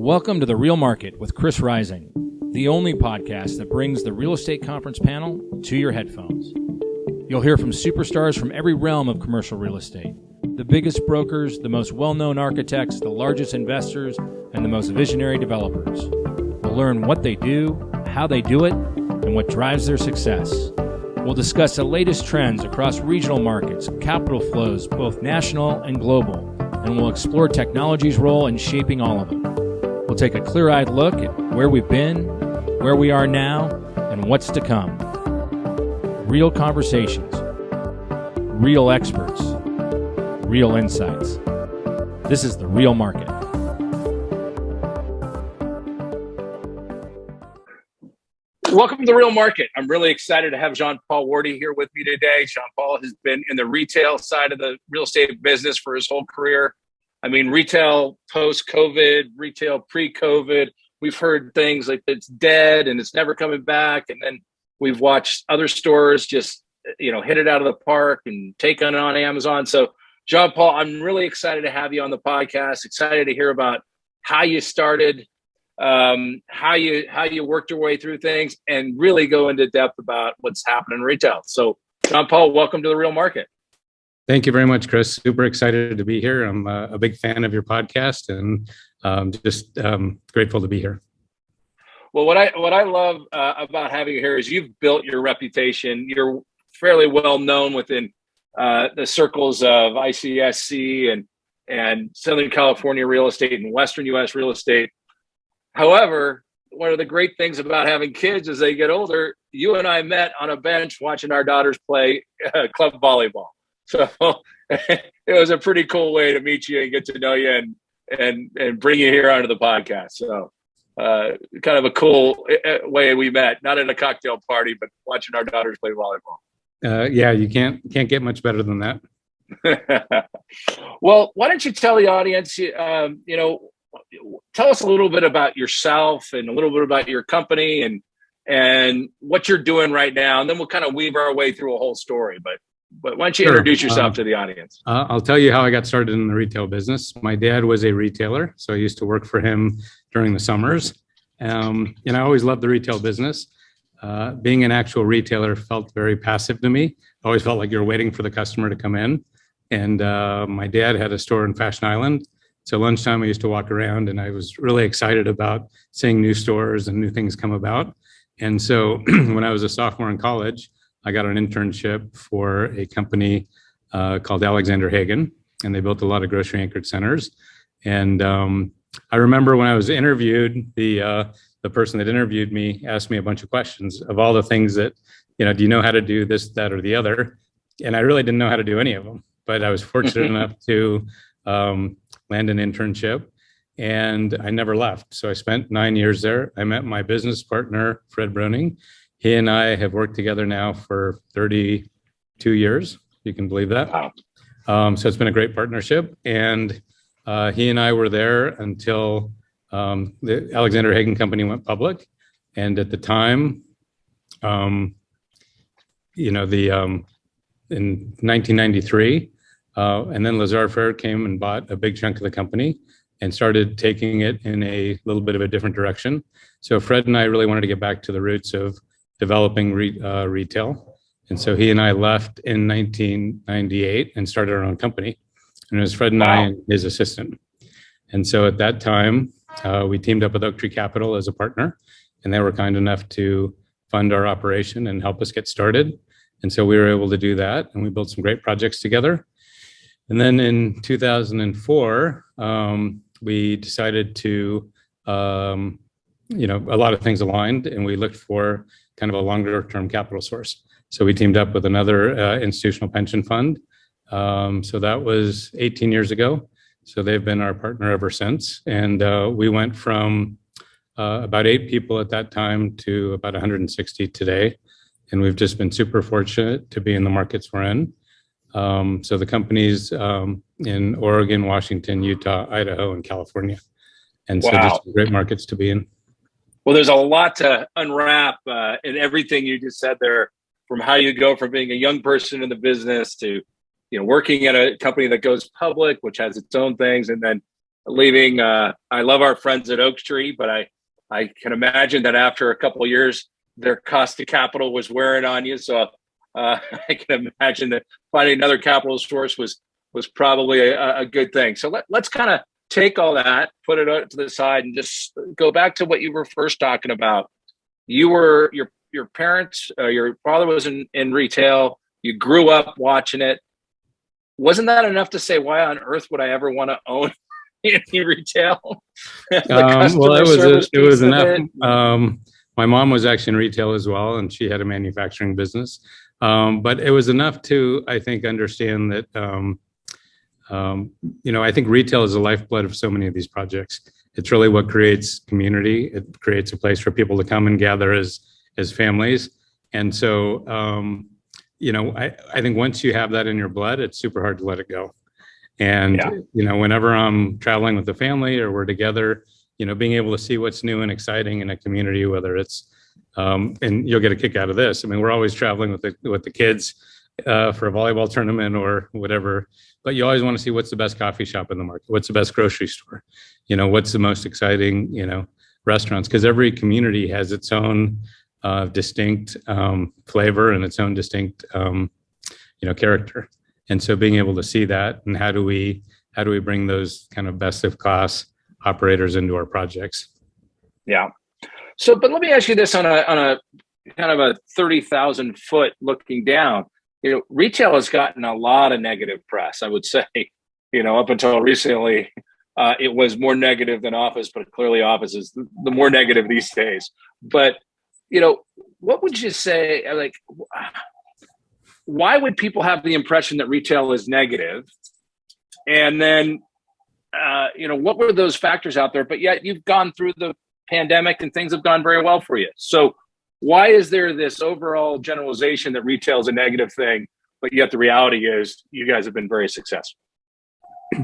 Welcome to The Real Market with Chris Rising, the only podcast that brings the real estate conference panel to your headphones. You'll hear from superstars from every realm of commercial real estate, the biggest brokers, the most well-known architects, the largest investors, and the most visionary developers. We'll learn what they do, how they do it, and what drives their success. We'll discuss the latest trends across regional markets, capital flows, both national and global, and we'll explore technology's role in shaping all of them. We'll take a clear-eyed look at where we've been, where we are now, and what's to come. Real conversations, real experts, real insights. This is The Real Market. Welcome to The Real Market. I'm really excited to have Jean Paul Wardy here with me today. Jean Paul has been in the retail side of the real estate business for his whole career. I mean, retail post-COVID, retail pre-COVID. We've heard things like it's dead and it's never coming back. And then we've watched other stores just, hit it out of the park and take on Amazon. So, Jean Paul, I'm really excited to have you on the podcast. Excited to hear about how you started, how you worked your way through things, and really go into depth about what's happening in retail. So, Jean Paul, welcome to The Real Market. Thank you very much, Chris. Super excited to be here. I'm a big fan of your podcast and just grateful to be here. Well, what I love about having you here is you've built your reputation. You're fairly well known within the circles of ICSC and Southern California real estate and Western U.S. real estate. However, one of the great things about having kids as they get older, you and I met on a bench watching our daughters play club volleyball. So it was a pretty cool way to meet you and get to know you and bring you here onto the podcast. So kind of a cool way we met, not at a cocktail party, but watching our daughters play volleyball. Yeah, you can't get much better than that. Well, why don't you tell the audience, tell us a little bit about yourself and a little bit about your company and what you're doing right now. And then we'll kind of weave our way through a whole story. But why don't you introduce yourself to the audience? I'll tell you how I got started in the retail business. My dad was a retailer, so I used to work for him during the summers. And I always loved the retail business. Being an actual retailer felt very passive to me. I always felt like you were waiting for the customer to come in. And my dad had a store in Fashion Island. So lunchtime, I used to walk around and I was really excited about seeing new stores and new things come about. And so when I was a sophomore in college, I got an internship for a company called Alexander Hagen, and they built a lot of grocery anchored centers. And I remember when I was interviewed, the person that interviewed me asked me a bunch of questions of all the things that, do you know how to do this, that, or the other? And I really didn't know how to do any of them, but I was fortunate enough to land an internship, and I never left. So I spent 9 years there. I met my business partner, Fred Browning. He and I have worked together now for 32 years. You can believe that. Wow. So it's been a great partnership. And he and I were there until the Alexander Hagen company went public. And at the time, in 1993, and then Lazar Fair came and bought a big chunk of the company and started taking it in a little bit of a different direction. So Fred and I really wanted to get back to the roots of developing retail. And so he and I left in 1998 and started our own company. And it was Fred and I and his assistant. And so at that time, we teamed up with Oak Tree Capital as a partner, and they were kind enough to fund our operation and help us get started. And so we were able to do that, and we built some great projects together. And then in 2004, we decided to, a lot of things aligned, and we looked for kind of a longer term capital source. So we teamed up with another institutional pension fund. So that was 18 years ago. So they've been our partner ever since. And we went from about 8 people at that time to about 160 today. And we've just been super fortunate to be in the markets we're in. So the company's in Oregon, Washington, Utah, Idaho, and California. And so just great markets to be in. Well, there's a lot to unwrap in everything you just said there, from how you go from being a young person in the business to, working at a company that goes public, which has its own things, and then leaving. I love our friends at Oak Tree, but I can imagine that after a couple of years, their cost of capital was wearing on you. So I can imagine that finding another capital source was probably a good thing. So let's kind of take all that, put it to the side, and just go back to what you were first talking about. You were your parents, your father was in retail. You grew up watching it. Wasn't that enough to say, why on earth would I ever want to own any retail? Well, it was enough. My mom was actually in retail as well, and she had a manufacturing business. But it was enough to, I think, understand that, I think retail is the lifeblood of so many of these projects. It's really what creates community. It creates a place for people to come and gather as families. And so, I think once you have that in your blood, it's super hard to let it go. And, whenever I'm traveling with the family or we're together, being able to see what's new and exciting in a community, whether it's, and you'll get a kick out of this. I mean, we're always traveling with the kids for a volleyball tournament or whatever, but you always want to see what's the best coffee shop in the market, what's the best grocery store, what's the most exciting, restaurants, because every community has its own distinct flavor and its own distinct, character. And so being able to see that, and how do we bring those kind of best of class operators into our projects? Yeah. So, but let me ask you this on a kind of a 30,000 foot looking down. Retail has gotten a lot of negative press, I would say. Up until recently, it was more negative than office, but clearly office is the more negative these days. But what would you say? Like, why would people have the impression that retail is negative? And then, what were those factors out there? But yet you've gone through the pandemic and things have gone very well for you. So why is there this overall generalization that retail is a negative thing, but yet the reality is you guys have been very successful?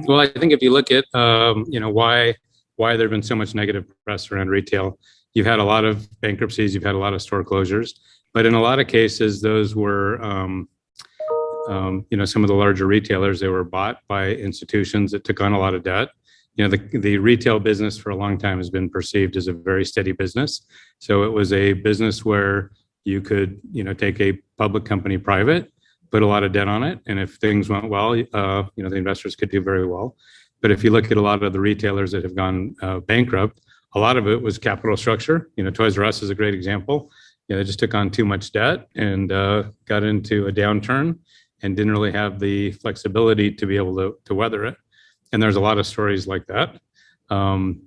Well, I think if you look at, why there have been so much negative press around retail, you've had a lot of bankruptcies, you've had a lot of store closures, but in a lot of cases, those were, some of the larger retailers, they were bought by institutions that took on a lot of debt. The retail business for a long time has been perceived as a very steady business. So it was a business where you could, take a public company private, put a lot of debt on it. And if things went well, the investors could do very well. But if you look at a lot of the retailers that have gone bankrupt, a lot of it was capital structure. Toys R Us is a great example. They just took on too much debt and got into a downturn and didn't really have the flexibility to be able to weather it. And there's a lot of stories like that. And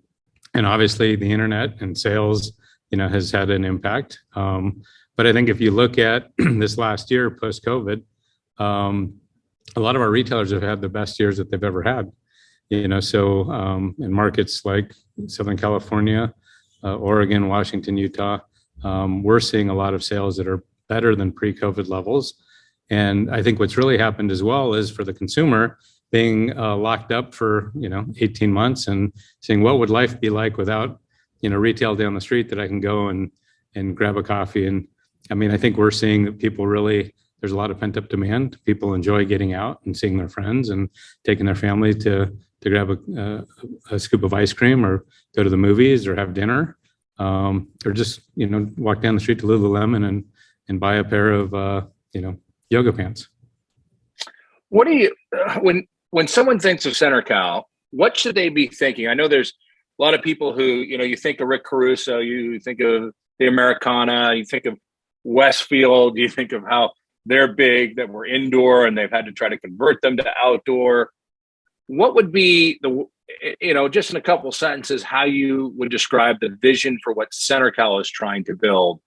obviously the internet and sales, has had an impact. But I think if you look at this last year, post-COVID, a lot of our retailers have had the best years that they've ever had. So in markets like Southern California, Oregon, Washington, Utah, we're seeing a lot of sales that are better than pre-COVID levels. And I think what's really happened as well is for the consumer, being locked up for 18 months and saying, what would life be like without retail down the street that I can go and grab a coffee? And I mean, I think we're seeing that people really, there's a lot of pent up demand. People enjoy getting out and seeing their friends and taking their family to grab a scoop of ice cream or go to the movies or have dinner, or just walk down the street to Lululemon and buy a pair of yoga pants. What do you when someone thinks of Centercal, what should they be thinking? I know there's a lot of people who, you think of Rick Caruso, you think of the Americana, you think of Westfield, you think of how they're big, that were indoor and they've had to try to convert them to outdoor. What would be just in a couple of sentences, how you would describe the vision for what Centercal is trying to build?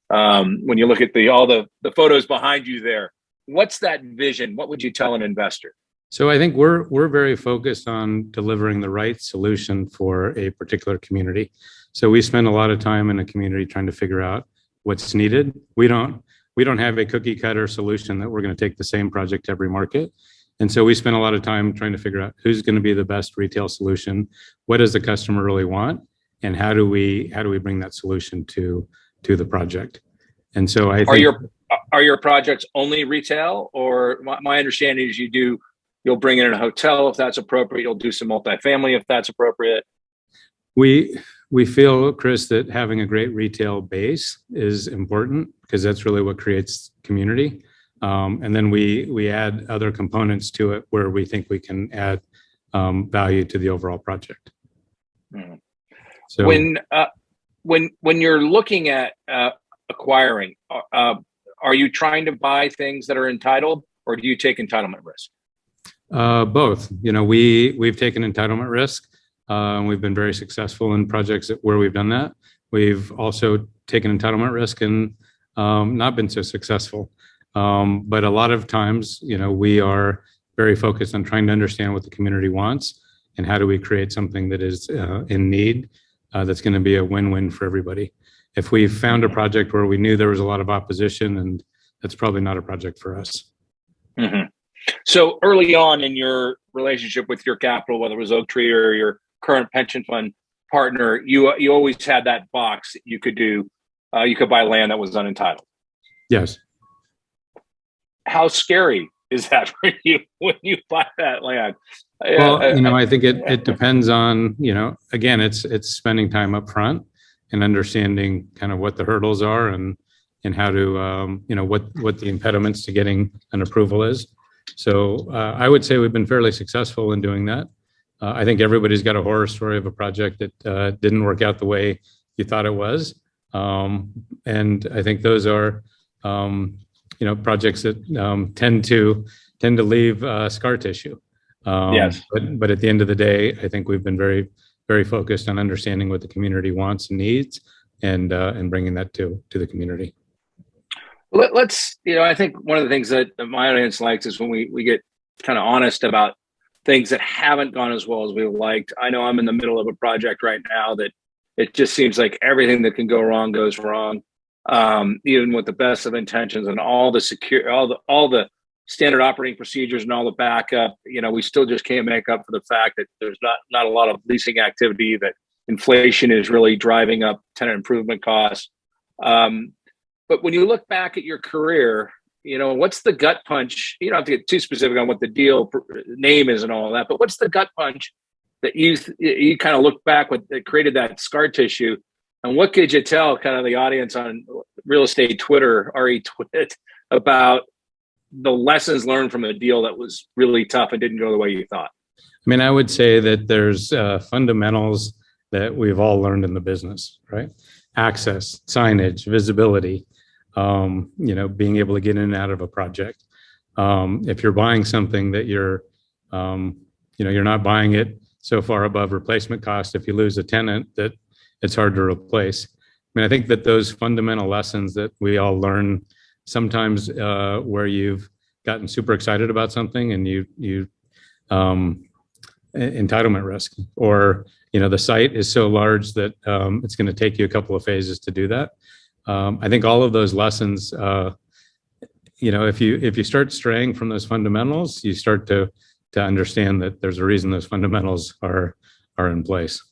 When you look at all the photos behind you there, what's that vision? What would you tell an investor? So I think we're very focused on delivering the right solution for a particular community. So we spend a lot of time in a community trying to figure out what's needed. We don't have a cookie cutter solution that we're going to take the same project to every market. And so we spend a lot of time trying to figure out who's going to be the best retail solution, what does the customer really want, and how do we bring that solution to the project. And so I think, are your projects only retail, or my understanding is you do You'll bring in a hotel if that's appropriate. You'll do some multifamily if that's appropriate. We feel, Chris, that having a great retail base is important because that's really what creates community. And then we add other components to it where we think we can add value to the overall project. Mm-hmm. So when you're looking at acquiring, are you trying to buy things that are entitled, or do you take entitlement risk? both. We've taken entitlement risk. We've been very successful in projects where we've done that. We've also taken entitlement risk and not been so successful. But a lot of times, we are very focused on trying to understand what the community wants and how do we create something that is in need that's going to be a win-win for everybody. If we found a project where we knew there was a lot of opposition, and that's probably not a project for us. Mm-hmm. So early on in your relationship with your capital, whether it was Oaktree or your current pension fund partner, you always had that box that you could do. You could buy land that was unentitled. Yes. How scary is that for you when you buy that land? Well, I think it depends on, again, it's spending time up front and understanding kind of what the hurdles are and how to, what the impediments to getting an approval is. So I would say we've been fairly successful in doing that. I think everybody's got a horror story of a project that didn't work out the way you thought it was. And I think those are, projects that tend to leave scar tissue. Yes. But at the end of the day, I think we've been very, very focused on understanding what the community wants and needs and bringing that to the community. Let's, I think one of the things that my audience likes is when we get kind of honest about things that haven't gone as well as we liked. I know I'm in the middle of a project right now that it just seems like everything that can go wrong goes wrong. Even with the best of intentions and all the standard operating procedures and all the backup, we still just can't make up for the fact that there's not a lot of leasing activity, that inflation is really driving up tenant improvement costs. But when you look back at your career, what's the gut punch? You don't have to get too specific on what the deal name is and all that, but what's the gut punch that you kind of look back with that created that scar tissue? And what could you tell kind of the audience on real estate Twitter, RE-Twit, about the lessons learned from a deal that was really tough and didn't go the way you thought? I would say that there's fundamentals that we've all learned in the business, right? Access, signage, visibility, being able to get in and out of a project. If you're buying something that you're not buying it so far above replacement cost, if you lose a tenant, that it's hard to replace. I think that those fundamental lessons that we all learn sometimes where you've gotten super excited about something and you entitlement risk, or the site is so large that it's going to take you a couple of phases to do that. I think all of those lessons, if you start straying from those fundamentals, you start to understand that there's a reason those fundamentals are in place.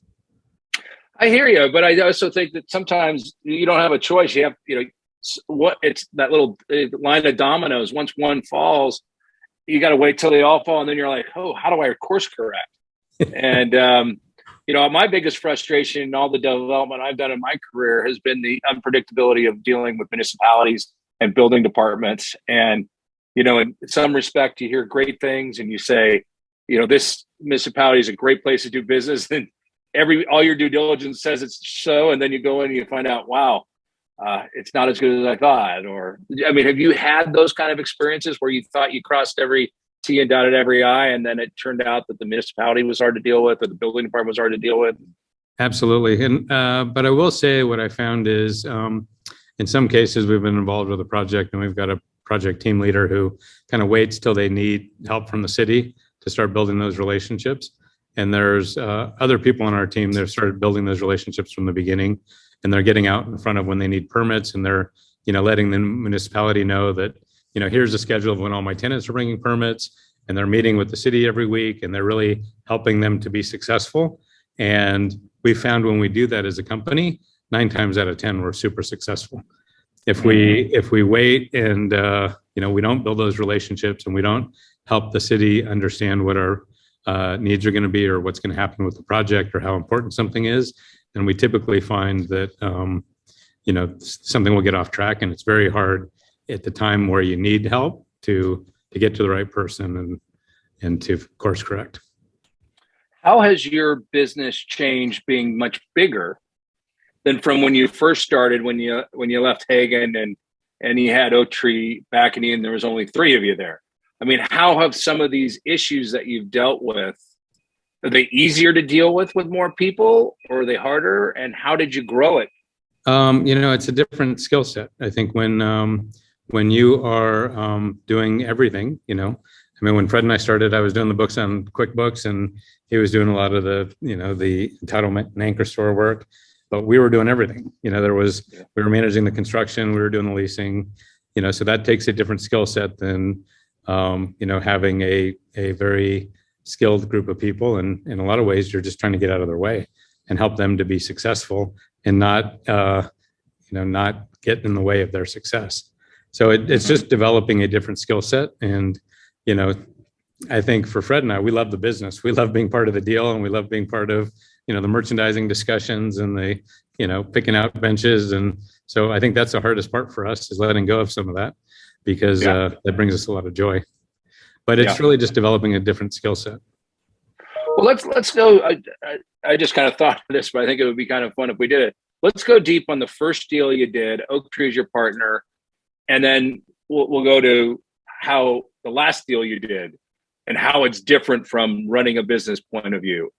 I hear you, but I also think that sometimes you don't have a choice. You have, it's that little line of dominoes. Once one falls, you got to wait till they all fall, and then you're like, oh, how do I course correct? And my biggest frustration in all the development I've done in my career has been the unpredictability of dealing with municipalities and building departments. And in some respect, you hear great things, and you say, this municipality is a great place to do business, and all your due diligence says it's so, and then you go in and you find out, wow, it's not as good as I thought. Or, have you had those kind of experiences where you thought you crossed every T and dotted every I, and then it turned out that the municipality was hard to deal with, or the building department was hard to deal with? Absolutely. And but I will say what I found is in some cases we've been involved with a project and we've got a project team leader who kind of waits till they need help from the city to start building those relationships. And there's other people on our team that have started building those relationships from the beginning, and they're getting out in front of when they need permits, and they're, letting the municipality know that, here's the schedule of when all my tenants are bringing permits, and they're meeting with the city every week, and they're really helping them to be successful. And we found when we do that as a company, 9 times out of 10, we're super successful. If we wait and, we don't build those relationships and we don't help the city understand what our needs are going to be or what's going to happen with the project or how important something is, then we typically find that something will get off track, and it's very hard at the time where you need help to get to the right person and to course correct. How has your business changed being much bigger than from when you first started, when you left Hagen and you had Oak Tree backing you and there was only 3 of you there? I mean, how have some of these issues that you've dealt with, are they easier to deal with more people, or are they harder? And how did you grow it? It's a different skill set. I think when you are doing everything, when Fred and I started, I was doing the books on QuickBooks, and he was doing a lot of the entitlement and anchor store work, but we were doing everything. We were managing the construction, we were doing the leasing, so that takes a different skill set than, having a very skilled group of people. And in a lot of ways, you're just trying to get out of their way and help them to be successful and not get in the way of their success. So it's just developing a different skill set. And, I think for Fred and I, we love the business. We love being part of the deal, and we love being part of, the merchandising discussions and the, picking out benches. And so I think that's the hardest part for us, is letting go of some of that, because that brings us a lot of joy. But it's really just developing a different skill set. Well, let's go. I just kind of thought of this, but I think it would be kind of fun if we did it. Let's go deep on the first deal you did. Oak Tree is your partner, and then we'll go to how the last deal you did and how it's different from running a business point of view.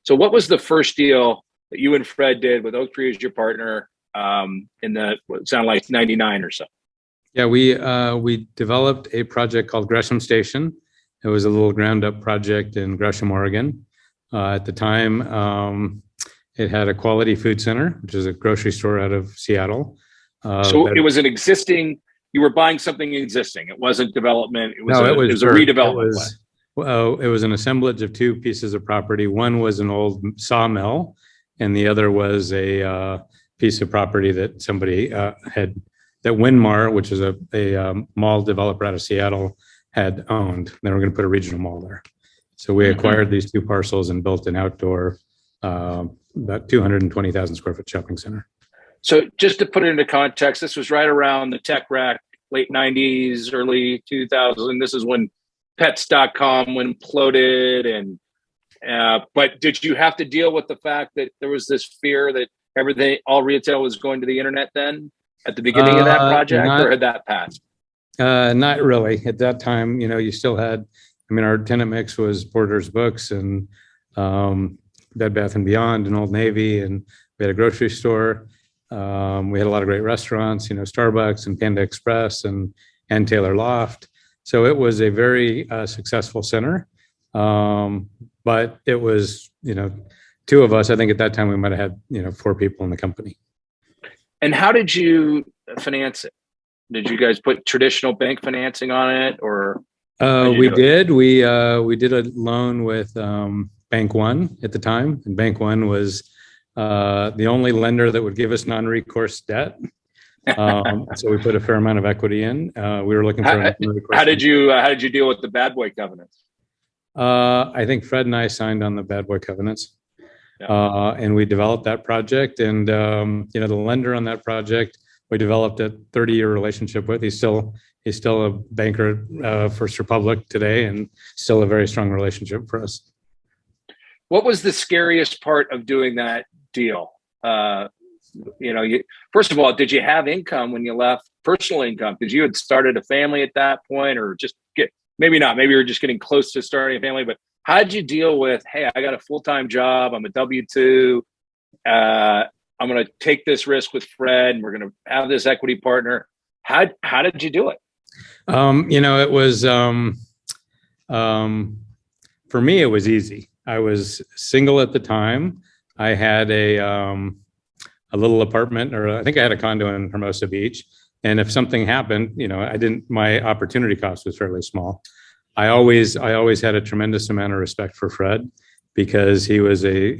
So what was the first deal that you and Fred did with Oak Tree as your partner in what sounded like 99 or so? Yeah, we developed a project called Gresham Station. It was a little ground up project in Gresham, Oregon. At the time, it had a Quality Food Center, which is a grocery store out of Seattle. So it was an existing, you were buying something existing. It wasn't development. It was a redevelopment. It was an assemblage of 2 pieces of property. One was an old sawmill, and the other was a piece of property that somebody had, that Winmar, which is a mall developer out of Seattle, had owned. They were going to put a regional mall there. So we acquired these 2 parcels and built an outdoor, about 220,000 square foot shopping center. So just to put it into context, this was right around the tech wreck, late 90s, early 2000s. This is when pets.com imploded. But did you have to deal with the fact that there was this fear that all retail was going to the internet then at the beginning of that project, or had that passed? Not really. At that time, you still had, our tenant mix was Borders Books and Bed Bath & Beyond and Old Navy, and we had a grocery store. We had a lot of great restaurants, Starbucks and Panda Express and Taylor Loft. So it was a very successful center. But it was, 2 of us. I think at that time we might have had, 4 people in the company. And how did you finance it? Did you guys put traditional bank financing on it, or? We did. We did a loan with Bank One at the time, and Bank One was the only lender that would give us non-recourse debt. So we put a fair amount of equity in. We were looking for. How did you deal with the bad boy covenants? I think Fred and I signed on the bad boy covenants, and we developed that project. And the lender on that project, we developed a 30-year relationship with. He's still a banker, First Republic today, and still a very strong relationship for us. What was the scariest part of doing that deal? First of all, did you have income when you left? Personal income, because you had started a family at that point, or maybe not. Maybe you were just getting close to starting a family. But how did you deal with, hey, I got a full-time job, I'm a W-2, I'm going to take this risk with Fred, and we're going to have this equity partner. How did you do it? It was for me, it was easy. I was single at the time. I had a little apartment, or I think I had a condo in Hermosa Beach. And if something happened, my opportunity cost was fairly small. I always had a tremendous amount of respect for Fred, because he was a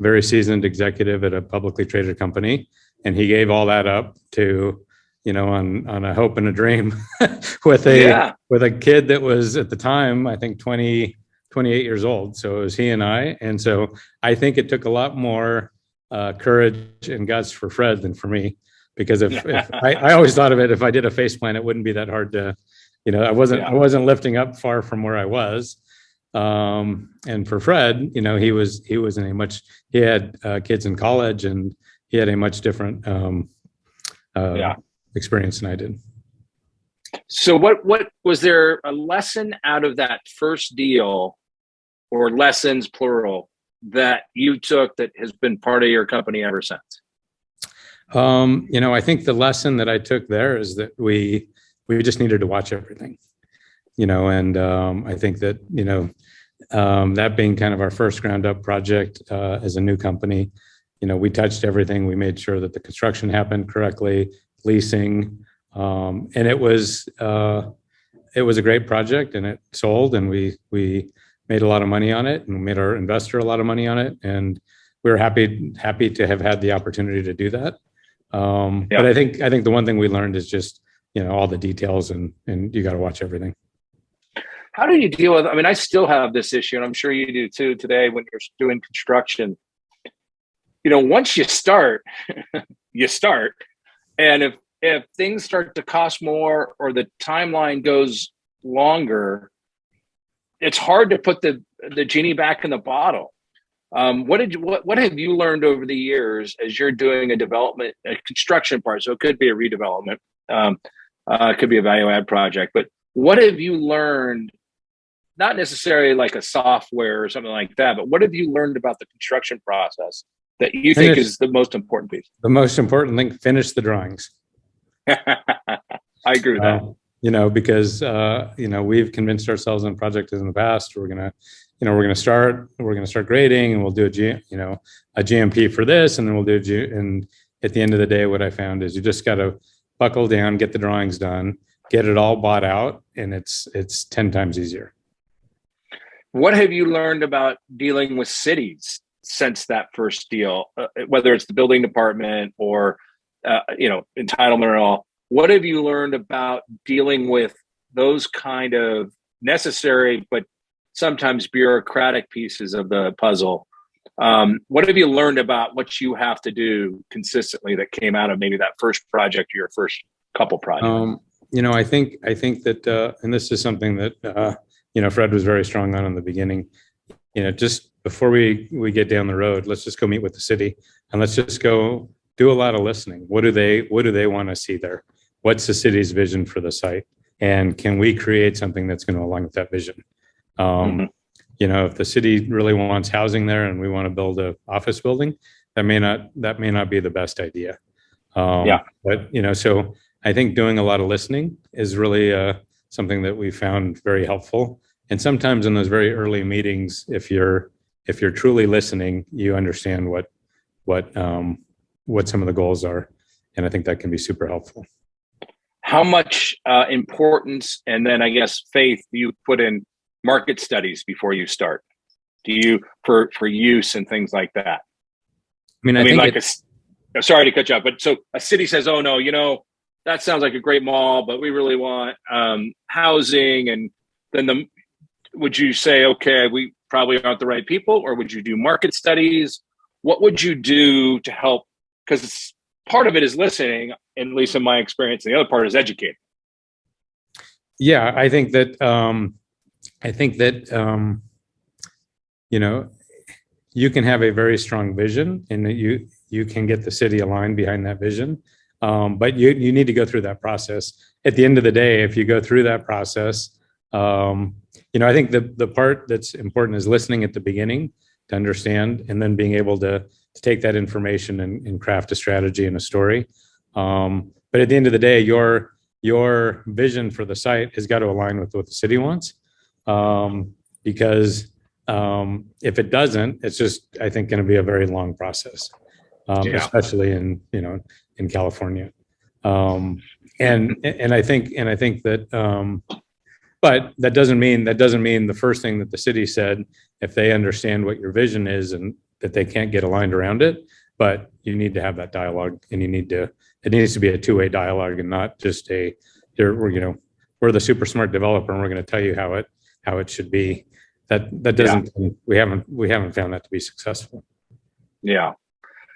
very seasoned executive at a publicly traded company. And he gave all that up to, on a hope and a dream with a kid that was at the time, I think 28 years old. So it was he and I. And so I think it took a lot more courage and guts for Fred than for me, because if I always thought of it, if I did a face plant, it wouldn't be that hard to, I wasn't lifting up far from where I was. And for Fred, he was he had kids in college, and he had a much different experience than I did. So what was there a lesson out of that first deal, or lessons plural, that you took that has been part of your company ever since? I think the lesson that I took there is that we just needed to watch everything, and I think that, that being kind of our first ground up project as a new company, we touched everything. We made sure that the construction happened correctly, leasing, and it was a great project, and it sold, and we made a lot of money on it, and made our investor a lot of money on it, and we were happy to have had the opportunity to do that. But I think the one thing we learned is just all the details, and you got to watch everything. How do you deal with? I mean, I still have this issue, and I'm sure you do too today when you're doing construction. Once you start, you start, and if things start to cost more or the timeline goes longer, it's hard to put the genie back in the bottle. What have you learned over the years as you're doing a construction part? So it could be a redevelopment, it could be a value add project, but what have you learned? Not necessarily like a software or something like that, but what have you learned about the construction process that you think is the most important piece? The most important thing: finish the drawings. I agree with that. Because we've convinced ourselves in projects in the past we're gonna start grading, and we'll do a GMP for this, and then we'll do and at the end of the day, what I found is you just got to buckle down, get the drawings done, get it all bought out, and it's 10 times easier. What have you learned about dealing with cities since that first deal, whether it's the building department or entitlement or all? What have you learned about dealing with those kind of necessary but sometimes bureaucratic pieces of the puzzle? What have you learned about what you have to do consistently that came out of maybe that first project or your first couple projects? I think that, and this is something that, Fred was very strong on in the beginning, just before we get down the road, let's just go meet with the city, and let's just go do a lot of listening. What do they want to see there? What's the city's vision for the site? And can we create something that's going to align with that vision? If the city really wants housing there and we want to build an office building, that may not be the best idea. But, so I think doing a lot of listening is really something that we found very helpful. And sometimes in those very early meetings, if you're truly listening, you understand what some of the goals are. And I think that can be super helpful. How much importance, and then I guess faith, you put in market studies before you start? Do you for use and things like that? I mean, like sorry to cut you off, but so a city says, "Oh no, that sounds like a great mall, but we really want housing," and then would you say, "Okay, we probably aren't the right people," or would you do market studies? What would you do to help? Because part of it is listening, at least in my experience, and the other part is educating. Yeah, I think that you can have a very strong vision, and that you can get the city aligned behind that vision, but you need to go through that process. At the end of the day, if you go through that process, I think the part that's important is listening at the beginning to understand, and then being able to take that information and craft a strategy and a story. But at the end of the day, your vision for the site has got to align with what the city wants. Because if it doesn't, it's just, I think, going to be a very long process, especially in California. And I think that, but that doesn't mean the first thing that the city said, if they understand what your vision is and that they can't get aligned around it, but you need to have that dialogue, and it needs to be a two-way dialogue and not just we're the super smart developer and we're going to tell you how it should be. That doesn't, we haven't found that to be successful. Yeah.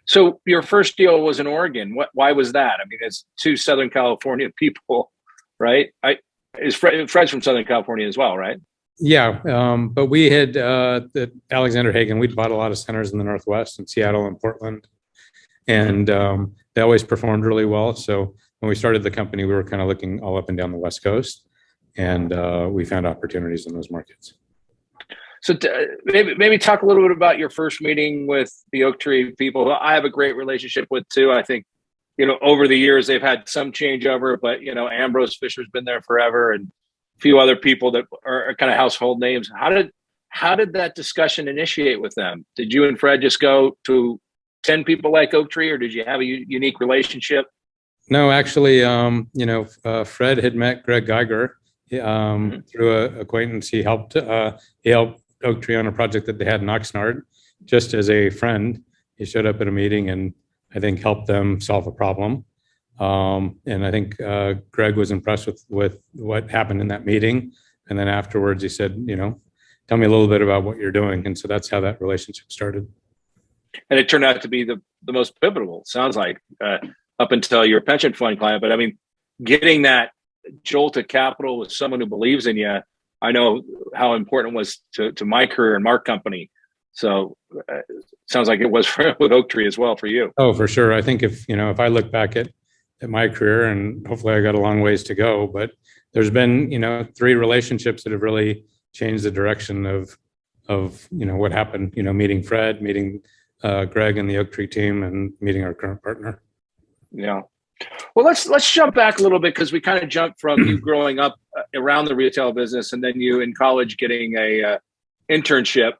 So your first deal was in Oregon. Why was that? I mean, it's two Southern California people, right? Fred's from Southern California as well, right? Yeah, but we had the Alexander Hagen. We'd bought a lot of centers in the Northwest, in Seattle and Portland, and they always performed really well. So when we started the company, we were kind of looking all up and down the West Coast, and we found opportunities in those markets. So maybe talk a little bit about your first meeting with the Oak Tree people, who I have a great relationship with too. I think, over the years they've had some changeover, but Ambrose Fisher's been there forever, and a few other people that are kind of household names. How did that discussion initiate with them? Did you and Fred just go to 10 people like Oak Tree, or did you have a unique relationship? No, actually, Fred had met Greg Geiger through an acquaintance. He helped Oak Tree on a project that they had in Oxnard, just as a friend. He showed up at a meeting and I think helped them solve a problem. And I think Greg was impressed with what happened in that meeting. And then afterwards he said, tell me a little bit about what you're doing. And so that's how that relationship started. And it turned out to be the most pivotal, sounds like, up until your pension fund client. But I mean, getting that jolt of capital with someone who believes in you, I know how important it was to my career and Mark company. So sounds like it was with Oak Tree as well for you. Oh, for sure. I think if I look back at my career, and hopefully I got a long ways to go, but there's been, 3 relationships that have really changed the direction of what happened, meeting Fred, meeting Greg and the Oak Tree team, and meeting our current partner. Yeah. Well, let's jump back a little bit, because we kind of jumped from you growing up around the retail business and then you in college getting a internship.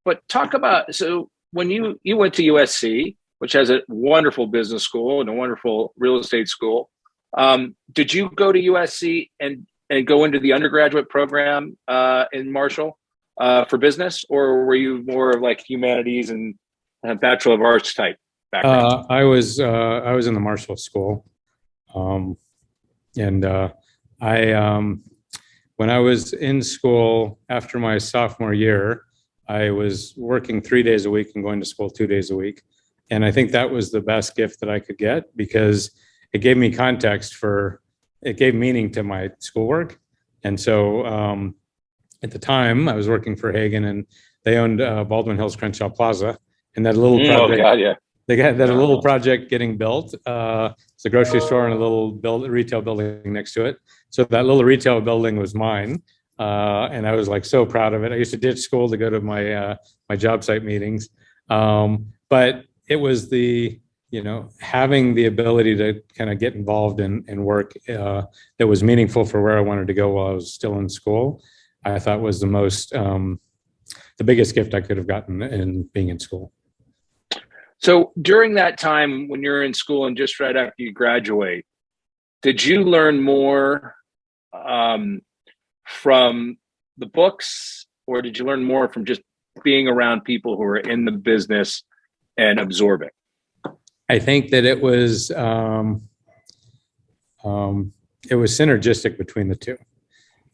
But talk about, so when you went to USC, which has a wonderful business school and a wonderful real estate school, did you go to USC and go into the undergraduate program in Marshall for business, or were you more of like humanities and Bachelor of Arts type background? I was in the Marshall School. When I was in school after my sophomore year, I was working 3 days a week and going to school 2 days a week. And I think that was the best gift that I could get, because it gave me it gave meaning to my schoolwork. And so at the time I was working for Hagen, and they owned Baldwin Hills Crenshaw Plaza, and that little project. Oh God, yeah. They had that little project getting built. It's a grocery store and a little retail building next to it. So that little retail building was mine. And I was like so proud of it. I used to ditch school to go to my job site meetings. But it was having the ability to kind of get involved in work that was meaningful for where I wanted to go while I was still in school, I thought was the biggest gift I could have gotten in being in school. So during that time when you're in school and just right after you graduate, did you learn more from the books, or did you learn more from just being around people who are in the business and absorbing? I think that it was synergistic between the two.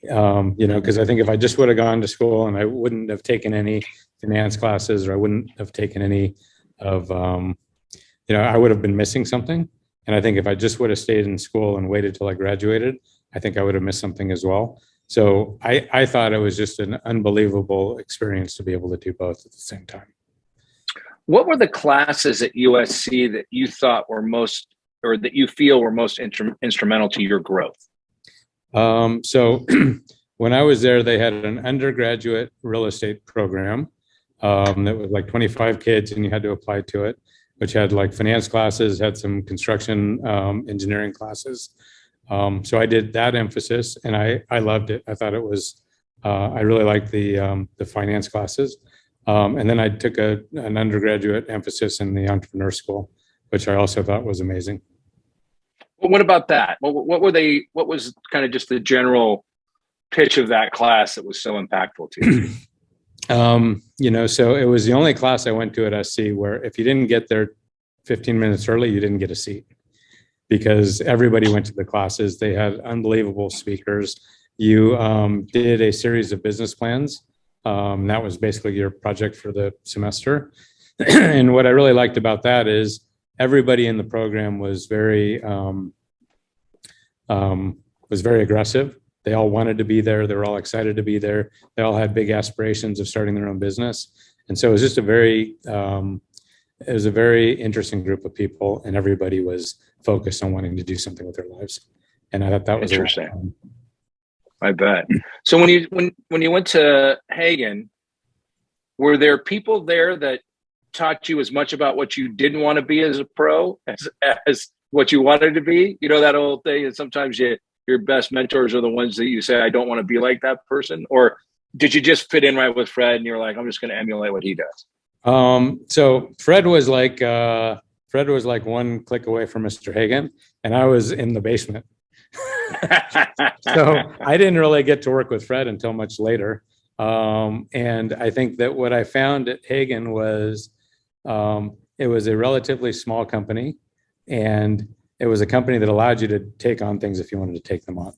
Because I think if I just would have gone to school and I wouldn't have taken any finance classes, or I wouldn't have taken any of, I would have been missing something. And I think if I just would have stayed in school and waited till I graduated, I think I would have missed something as well. So I thought it was just an unbelievable experience to be able to do both at the same time. What were the classes at USC that you thought were most, or that you feel were most instrumental to your growth? So when I was there, they had an undergraduate real estate program that was like 25 kids, and you had to apply to it, which had like finance classes, had some construction engineering classes. So I did that emphasis, and I loved it. I thought it was, I really liked the finance classes. And then I took an undergraduate emphasis in the entrepreneur school, which I also thought was amazing. Well, what about that? What was kind of just the general pitch of that class that was so impactful to you? So it was the only class I went to at SC where if you didn't get there 15 minutes early, you didn't get a seat because everybody went to the classes. They had unbelievable speakers. You did a series of business plans. That was basically your project for the semester. And what I really liked about that is everybody in the program was very aggressive. They all wanted to be there. They were all excited to be there. They all had big aspirations of starting their own business. And so it was just it was a very interesting group of people, and everybody was focused on wanting to do something with their lives. And I thought that was interesting. I bet. So when you went to Hagen, were there people there that taught you as much about what you didn't want to be as a pro as what you wanted to be? You know, that old thing, and sometimes your best mentors are the ones that you say, I don't want to be like that person. Or did you just fit in right with Fred and you're like, I'm just going to emulate what he does? So Fred was like one click away from Mr. Hagen, and I was in the basement. So I didn't really get to work with Fred until much later. And I think that what I found at Hagen was, it was a relatively small company, and it was a company that allowed you to take on things if you wanted to take them on.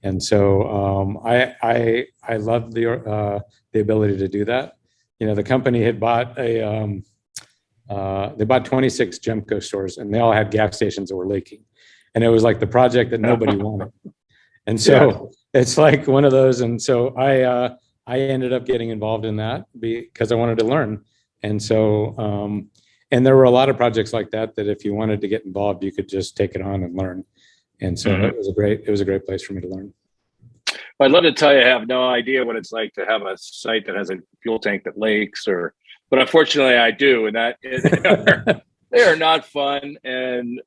And so I loved the ability to do that. You know, the company had bought they bought 26 Gemco stores, and they all had gas stations that were leaking. And it was like the project that nobody wanted. And so it's like one of those. And so I ended up getting involved in that because I wanted to learn. And so, and there were a lot of projects like that if you wanted to get involved, you could just take it on and learn. And so it was a great place for me to learn. Well, I'd love to tell you, I have no idea what it's like to have a site that has a fuel tank that leaks, but unfortunately I do. And they are not fun. And,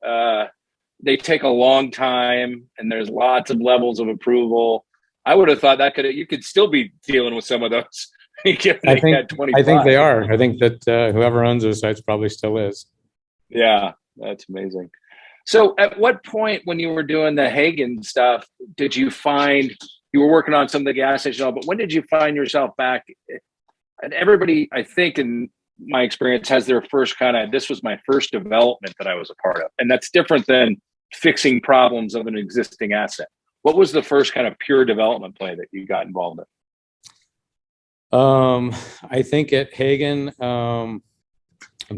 they take a long time, and there's lots of levels of approval. I would have thought you could still be dealing with some of those. I think they are. I think that whoever owns those sites probably still is. Yeah, that's amazing. So at what point when you were doing the Hagen stuff, did you find you were working on some of the gas stations, but when did you find yourself back? And everybody, I think, in my experience, has their first this was my first development that I was a part of. And that's different than fixing problems of an existing asset. What was the first kind of pure development play that you got involved in? I think at Hagen, I'm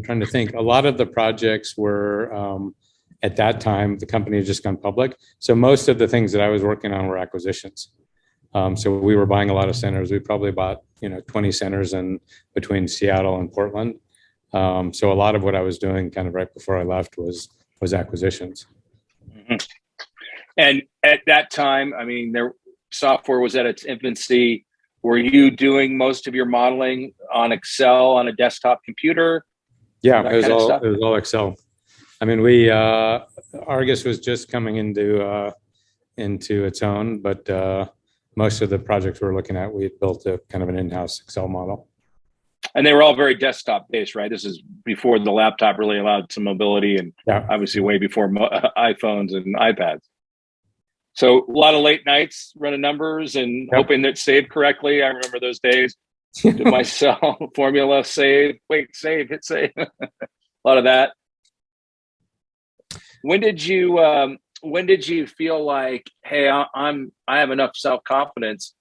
trying to think, a lot of the projects were, at that time, the company had just gone public. So most of the things that I was working on were acquisitions. So we were buying a lot of centers. We probably bought, 20 centers in between Seattle and Portland. So a lot of what I was doing kind of right before I left was acquisitions. Mm-hmm. And at that time, I mean, their software was at its infancy. Were you doing most of your modeling on Excel on a desktop computer? Yeah, it was all Excel. I mean, Argus was just coming into its own, but most of the projects we were looking at, we had built a kind of an in-house Excel model. And they were all very desktop based, right? This is before the laptop really allowed some mobility, and obviously way before iPhones and iPads. So a lot of late nights running numbers and hoping that saved correctly. I remember those days. Did myself formula save, hit save. A lot of that. When did you feel like, hey, I have enough self-confidence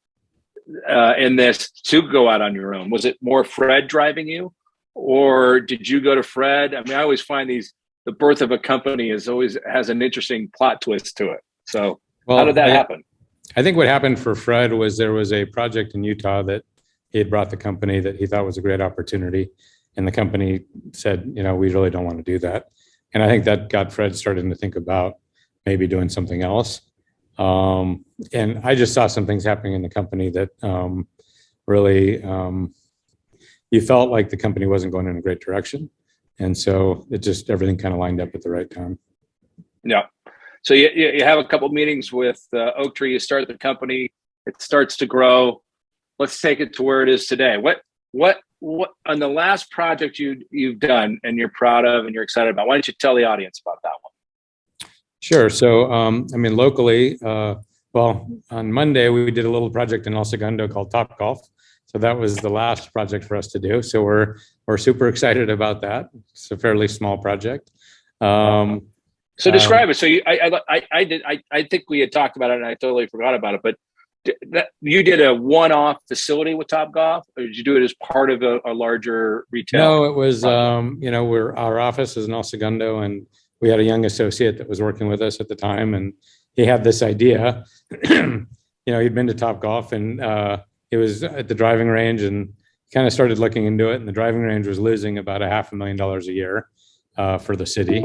in this to go out on your own? Was it more Fred driving you, or did you go to Fred? I mean, I always find the birth of a company has an interesting plot twist to it. So how did that happen? I think what happened for Fred was there was a project in Utah that he had brought the company that he thought was a great opportunity. And the company said, we really don't want to do that. And I think that got Fred starting to think about maybe doing something else. And I just saw some things happening in the company that really, you felt like the company wasn't going in a great direction. And so everything kind of lined up at the right time. Yeah. So you have a couple of meetings with Oak Tree. You start the company. It starts to grow. Let's take it to where it is today. What on the last project you've done and you're proud of and you're excited about? Why don't you tell the audience about that one? Sure. So, locally, on Monday, we did a little project in El Segundo called Top Golf. So that was the last project for us to do. So we're we're super excited about that. It's a fairly small project. So describe it. So I think we had talked about it, and I totally forgot about it. But you did a one-off facility with Topgolf, or did you do it as part of a larger retail? No, it was our office is in El Segundo, and we had a young associate that was working with us at the time, and he had this idea. He'd been to Topgolf, and he was at the driving range, and kind of started looking into it. And the driving range was losing about $500,000 a year for the city.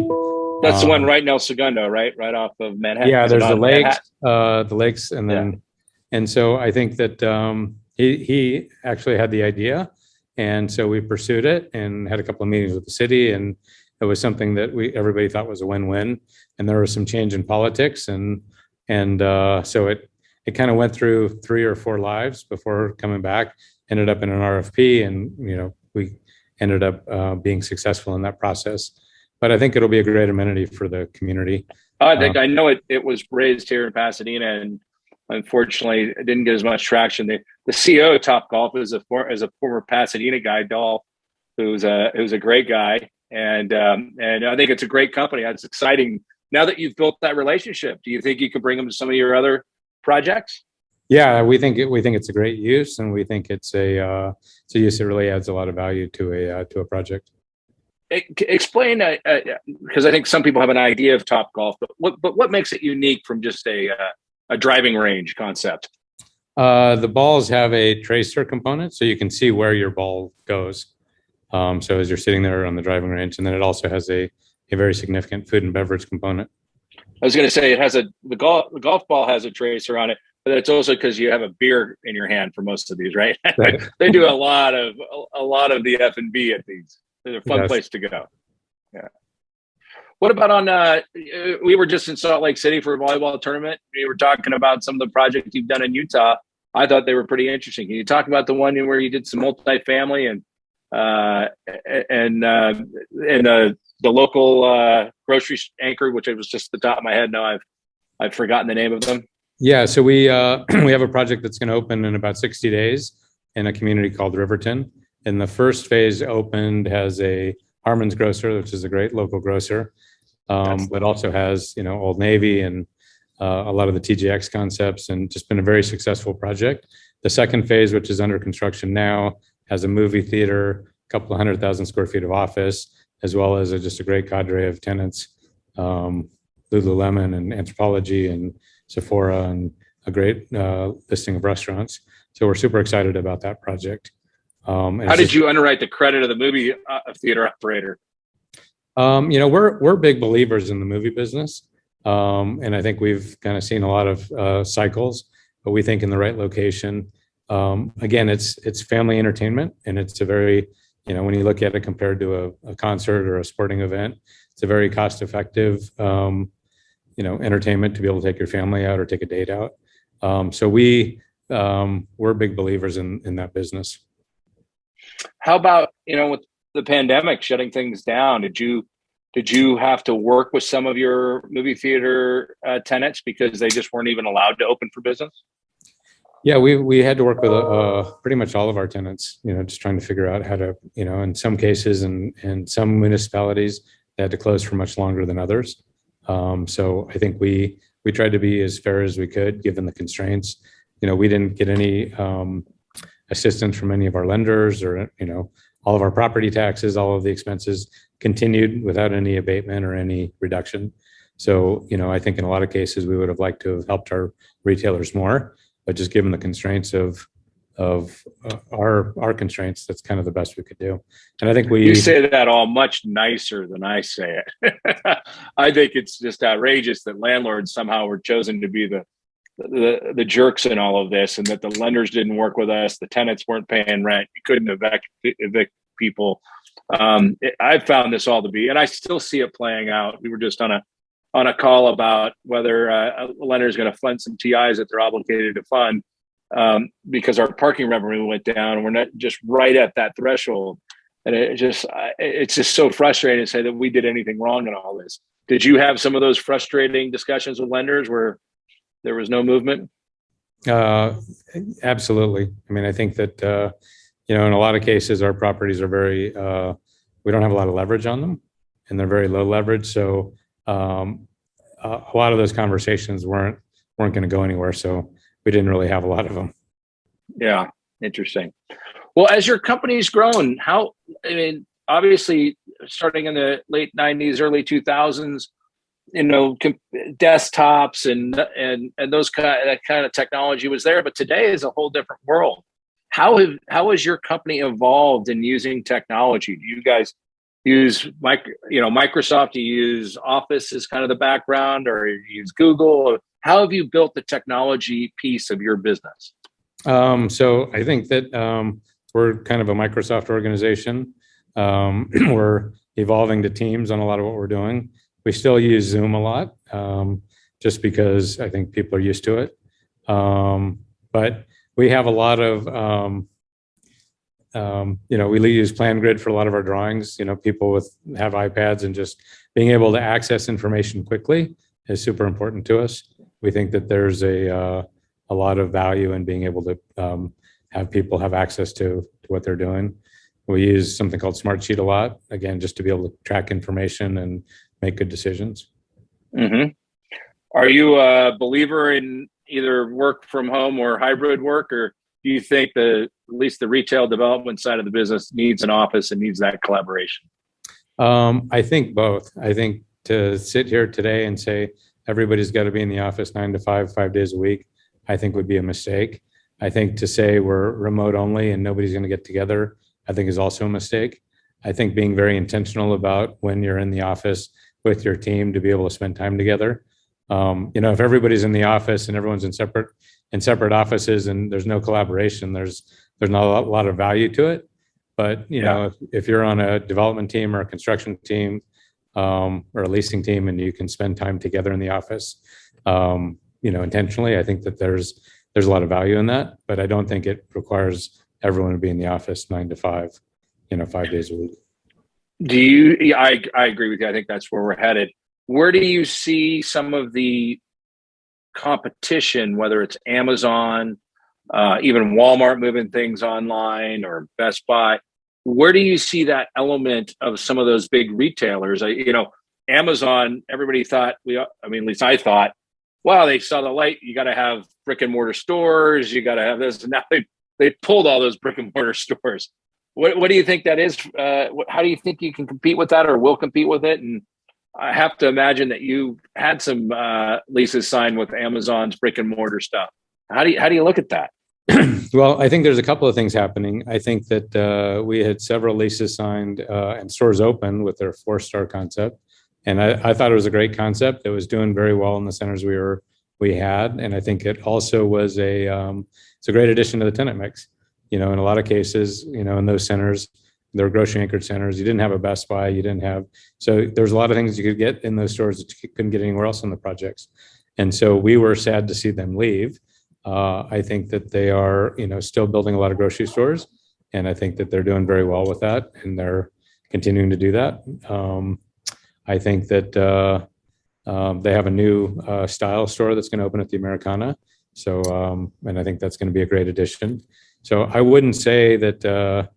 That's the one right in El Segundo, right off of Manhattan. Yeah, there's the lakes, and then, and so I think that he actually had the idea, and so we pursued it and had a couple of meetings with the city, and it was something that everybody thought was a win-win. And there was some change in politics, and so it kind of went through 3 or 4 lives before coming back. Ended up in an RFP, and we ended up being successful in that process. But I think it'll be a great amenity for the community. I think I know it was raised here in Pasadena, and unfortunately, it didn't get as much traction. The CEO of Topgolf is a former Pasadena guy, Dolph, who's a great guy, and I think it's a great company. It's exciting. Now that you've built that relationship, do you think you could bring them to some of your other projects? Yeah, we think it's a great use, and we think it's a use that really adds a lot of value to a project. Explain, because I think some people have an idea of Topgolf, but what makes it unique from just a driving range concept? The balls have a tracer component, so you can see where your ball goes. So as you're sitting there on the driving range, and then it also has a very significant food and beverage component. I was going to say the golf ball has a tracer on it, but it's also because you have a beer in your hand for most of these, right? Right. They do a lot of the F&B at these. They're a fun place to go. Yeah. What about we were just in Salt Lake City for a volleyball tournament. We were talking about some of the projects you've done in Utah. I thought they were pretty interesting. Can you talk about the one where you did some multifamily and the local grocery anchor, which it was just the top of my head. Now I've forgotten the name of them. Yeah, so we have a project that's going to open in about 60 days in a community called Riverton. And the first phase opened has a Harmon's Grocer, which is a great local grocer, but also has Old Navy and a lot of the TJX concepts, and just been a very successful project. The second phase, which is under construction now, has a movie theater, a couple of 100,000 square feet of office, as well as just a great cadre of tenants, Lululemon and Anthropologie and Sephora, and a great listing of restaurants. So we're super excited about that project. How did you underwrite the credit of the movie theater operator? We're big believers in the movie business. And I think we've kind of seen a lot of cycles, but we think in the right location. Again, it's family entertainment, and it's a very, when you look at it compared to a concert or a sporting event, it's a very cost-effective, entertainment to be able to take your family out or take a date out. So we're big believers in that business. How about, with the pandemic shutting things down, did you have to work with some of your movie theater tenants because they just weren't even allowed to open for business? Yeah, we had to work with pretty much all of our tenants, just trying to figure out how to, in some cases and in some municipalities, they had to close for much longer than others. So I think we tried to be as fair as we could, given the constraints. We didn't get any assistance from any of our lenders, or, all of our property taxes, all of the expenses continued without any abatement or any reduction. So, I think in a lot of cases, we would have liked to have helped our retailers more, but just given the constraints of our constraints, that's kind of the best we could do. And I think you say that all much nicer than I say it. I think it's just outrageous that landlords somehow were chosen to be the jerks in all of this, and that the lenders didn't work with us. The tenants weren't paying rent. You couldn't evict people. I found this all to be, and I still see it playing out. We were just on a call about whether a lender is going to fund some TIs that they're obligated to fund, because our parking revenue went down, and we're not just right at that threshold. And it's just so frustrating to say that we did anything wrong in all this. Did you have some of those frustrating discussions with lenders where there was no movement? Absolutely. I mean, I think that, in a lot of cases, our properties are very, we don't have a lot of leverage on them, and they're very low leverage. So a lot of those conversations weren't going to go anywhere. So we didn't really have a lot of them. Yeah, interesting. Well, as your company's grown, obviously starting in the late 90s, early 2000s, desktops and that kind of technology was there, but today is a whole different world. How has your company evolved in using technology? Do you guys use Microsoft? Do you use Office as kind of the background, or you use Google? How have you built the technology piece of your business? So I think that we're kind of a Microsoft organization. We're evolving to Teams on a lot of what we're doing. We still use Zoom a lot, just because I think people are used to it. But we have a lot of, we use PlanGrid for a lot of our drawings. People have iPads, and just being able to access information quickly is super important to us. We think that there's a lot of value in being able to have people have access to what they're doing. We use something called Smartsheet a lot, again, just to be able to track information and make good decisions. Mm-hmm. Are you a believer in either work from home or hybrid work, or do you think at least the retail development side of the business needs an office and needs that collaboration? I think both. I think to sit here today and say everybody's got to be in the office 9 to 5 days a week, I think would be a mistake. I think to say we're remote only and nobody's going to get together, I think is also a mistake. I think being very intentional about when you're in the office with your team to be able to spend time together. If everybody's in the office and everyone's in separate offices and there's no collaboration, there's not a lot of value to it. But if you're on a development team or a construction team, or a leasing team, and you can spend time together in the office, intentionally, I think that there's a lot of value in that. But I don't think it requires everyone to be in the office 9 to 5, 5 days a week. I agree with you. I think that's where we're headed. Where do you see some of the competition, whether it's Amazon, even Walmart moving things online, or Best Buy? Where do you see that element of some of those big retailers? Amazon, everybody thought, at least I thought, wow, they saw the light. You got to have brick and mortar stores. You got to have this. And now they pulled all those brick and mortar stores. What do you think that is? How do you think you can compete with that, or will compete with it? And I have to imagine that you had some leases signed with Amazon's brick and mortar stuff. How do you look at that? Well, I think there's a couple of things happening. I think that we had several leases signed and stores open with their 4-star concept. And I thought it was a great concept. It was doing very well in the centers we had. And I think it also was it's a great addition to the tenant mix. In a lot of cases, in those centers, they're grocery anchored centers. You didn't have a Best Buy. So there's a lot of things you could get in those stores that you couldn't get anywhere else in the projects. And so we were sad to see them leave. I think that they are, still building a lot of grocery stores, and I think that they're doing very well with that, and they're continuing to do that. I think that they have a new style store that's going to open at the Americana. So, and I think that's going to be a great addition. So I wouldn't say that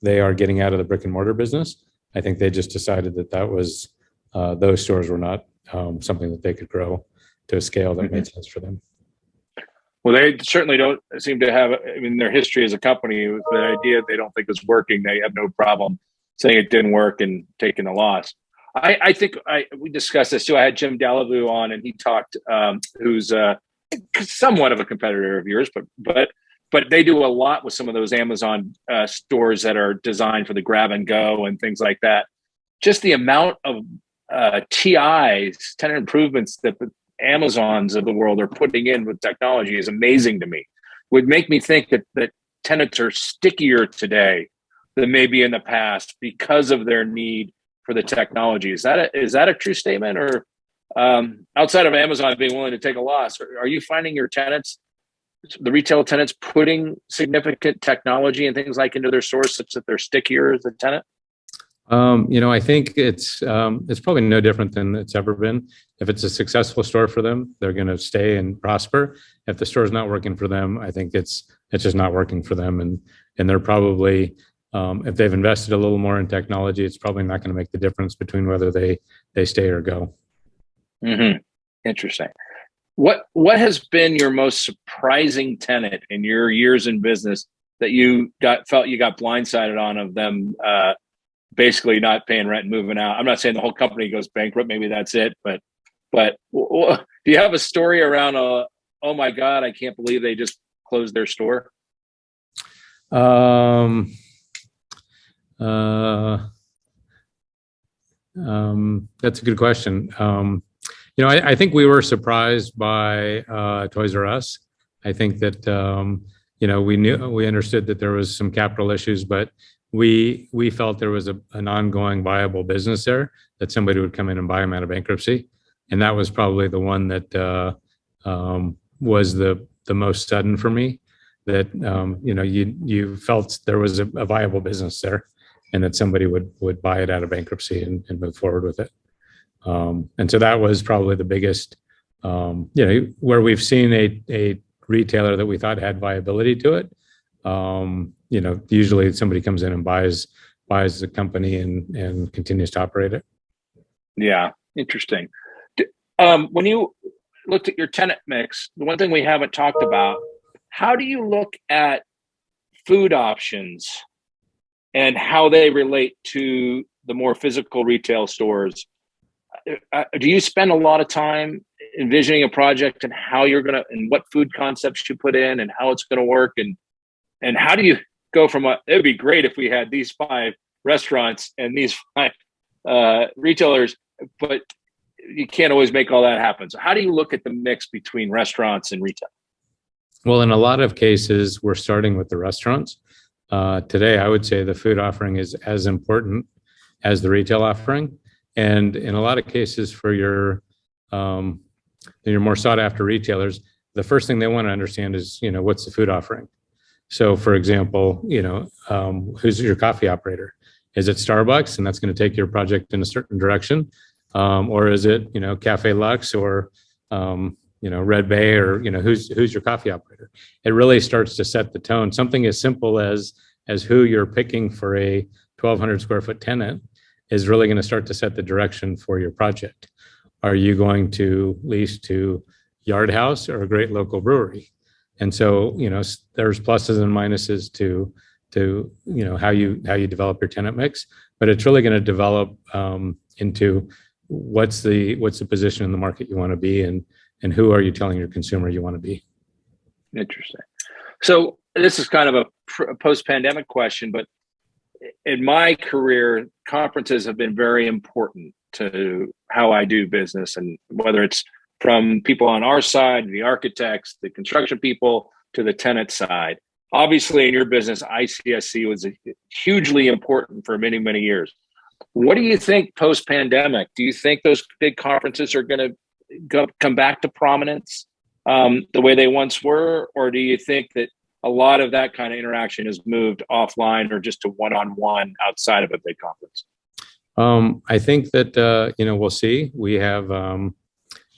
they are getting out of the brick and mortar business. I think they just decided that was those stores were not something that they could grow to a scale that made sense for them. Well, they certainly don't seem to have, their history as a company, with the idea they don't think it's working, they have no problem saying it didn't work and taking the loss. I think we discussed this too. I had Jim Dallavue on, and he talked, who's somewhat of a competitor of yours, but they do a lot with some of those Amazon stores that are designed for the grab and go and things like that. Just the amount of TIs, tenant improvements, that the Amazons of the world are putting in with technology is amazing to me. Would make me think that tenants are stickier today than maybe in the past because of their need for the technology. Is that a true statement? Or outside of Amazon being willing to take a loss, are you finding your tenants, the retail tenants, putting significant technology and things like into their stores such that they're stickier as a tenant? I think it's probably no different than it's ever been. If it's a successful store for them, they're going to stay and prosper. If the store's not working for them, I think it's just not working for them, and and they're probably, if they've invested a little more in technology, it's probably not going to make the difference between whether they stay or go. Mm-hmm. Interesting. What has been your most surprising tenant in your years in business that you felt you got blindsided on of them basically not paying rent and moving out? I'm not saying the whole company goes bankrupt, maybe that's it, but do you have a story around oh my God, I can't believe they just closed their store? That's a good question. I think we were surprised by Toys R Us. I think that we understood that there was some capital issues, but we felt there was an ongoing viable business there, that somebody would come in and buy them out of bankruptcy, and that was probably the one that was the most sudden for me. That you felt there was a viable business there, and that somebody would buy it out of bankruptcy and move forward with it. And so that was probably the biggest, where we've seen a retailer that we thought had viability to it. Usually somebody comes in and buys the company and continues to operate it. Yeah, interesting. When you looked at your tenant mix, the one thing we haven't talked about, how do you look at food options and how they relate to the more physical retail stores? Do you spend a lot of time envisioning a project and how you're going to, and what food concepts you put in and how it's going to work? And how do you go from it would be great if we had these 5 restaurants and these 5 retailers, but you can't always make all that happen. So how do you look at the mix between restaurants and retail? Well, in a lot of cases, we're starting with the restaurants. Today, I would say the food offering is as important as the retail offering. And in a lot of cases for your more sought after retailers, the first thing they want to understand is, what's the food offering? So for example, who's your coffee operator? Is it Starbucks, and that's going to take your project in a certain direction? Or is it, Cafe Lux or, Red Bay, or, who's your coffee operator? It really starts to set the tone. Something as simple as who you're picking for a 1,200 square foot tenant is really going to start to set the direction for your project. Are you going to lease to Yard House or a great local brewery? And so, there's pluses and minuses to how you develop your tenant mix, but it's really going to develop into what's the position in the market you want to be, and who are you telling your consumer you want to be. Interesting. So this is kind of a post-pandemic question, but in my career, conferences have been very important to how I do business, and whether it's from people on our side, the architects, the construction people, to the tenant side. Obviously, in your business, ICSC was hugely important for many, many years. What do you think post-pandemic? Do you think those big conferences are going to come back to prominence the way they once were? Or do you think that a lot of that kind of interaction has moved offline or just to one-on-one outside of a big conference? I think that, we'll see. We have,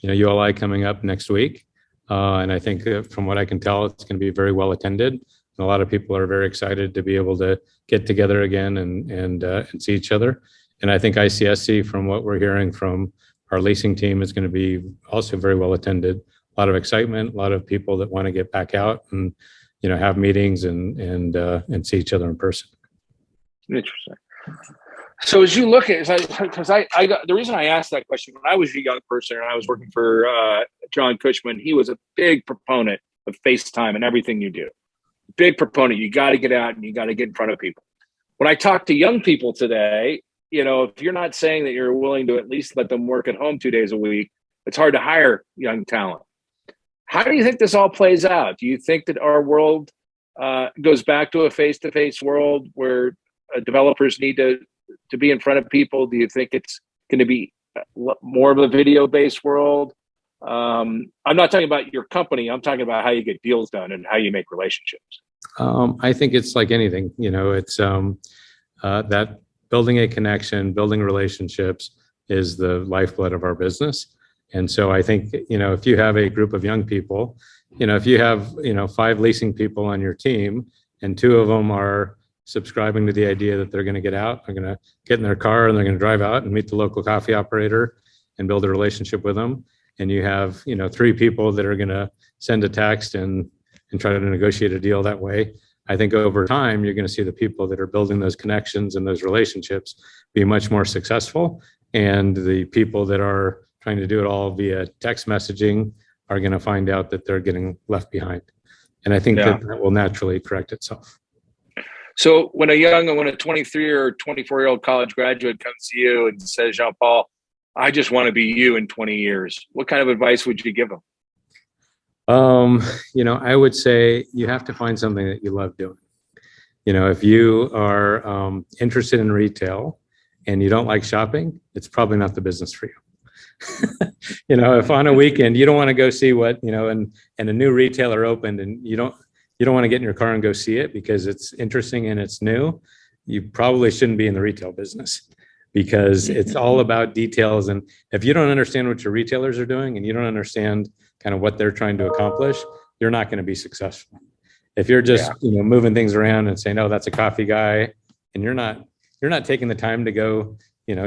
ULI coming up next week. And I think from what I can tell, it's going to be very well attended. And a lot of people are very excited to be able to get together again and see each other. And I think ICSC, from what we're hearing from our leasing team, is going to be also very well attended. A lot of excitement, a lot of people that want to get back out and, have meetings and see each other in person. Interesting. So as you look at, because I got, the reason I asked that question, when I was a young person and I was working for John Cushman, he was a big proponent of FaceTime and everything you do. Big proponent. You got to get out and you got to get in front of people. When I talk to young people today, if you're not saying that you're willing to at least let them work at home 2 days a week, it's hard to hire young talent. How do you think this all plays out? Do you think that our world goes back to a face-to-face world where developers need to be in front of people? Do you think it's going to be more of a video-based world? I'm not talking about your company. I'm talking about how you get deals done and how you make relationships. I think it's like anything, it's that building a connection, building relationships is the lifeblood of our business. And so I think, if you have a group of young people, if you have, 5 leasing people on your team and 2 of them are subscribing to the idea that they're going to get out, they're going to get in their car and they're going to drive out and meet the local coffee operator and build a relationship with them. And you have, 3 people that are going to send a text and try to negotiate a deal that way. I think over time, you're going to see the people that are building those connections and those relationships be much more successful. And the people that are trying to do it all via text messaging are going to find out that they're getting left behind. And I think that will naturally correct itself. So when a 23 or 24-year-old college graduate comes to you and says, Jean Paul, I just want to be you in 20 years, what kind of advice would you give them? I would say you have to find something that you love doing. If you are interested in retail and you don't like shopping, it's probably not the business for you. If on a weekend you don't want to go see what, and a new retailer opened and you don't want to get in your car and go see it because it's interesting and it's new, you probably shouldn't be in the retail business, because it's all about details. And if you don't understand what your retailers are doing and you don't understand kind of what they're trying to accomplish, you're not going to be successful. If you're just, moving things around and saying, oh, that's a coffee guy, and you're not taking the time to go,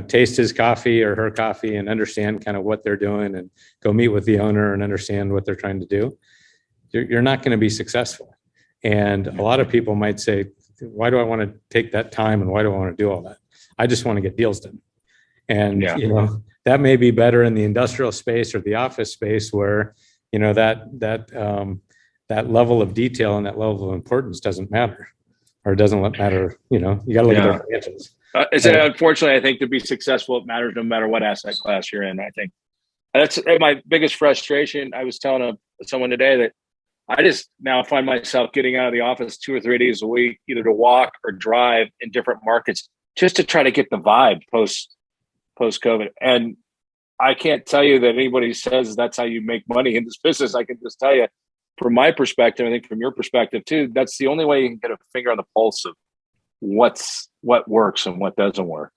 taste his coffee or her coffee and understand kind of what they're doing and go meet with the owner and understand what they're trying to do, you're not going to be successful. And a lot of people might say, why do I want to take that time and why do I want to do all that? I just want to get deals done. And, that may be better in the industrial space or the office space where, that level of detail and that level of importance doesn't matter, or doesn't matter. You got to look at their financials. Unfortunately, I think to be successful, it matters no matter what asset class you're in. I think that's my biggest frustration. I was telling someone today that I just now find myself getting out of the office 2 or 3 days a week, either to walk or drive in different markets just to try to get the vibe post-COVID. And I can't tell you that anybody says that's how you make money in this business. I can just tell you from my perspective, I think from your perspective too, that's the only way you can get a finger on the pulse of what works and what doesn't work.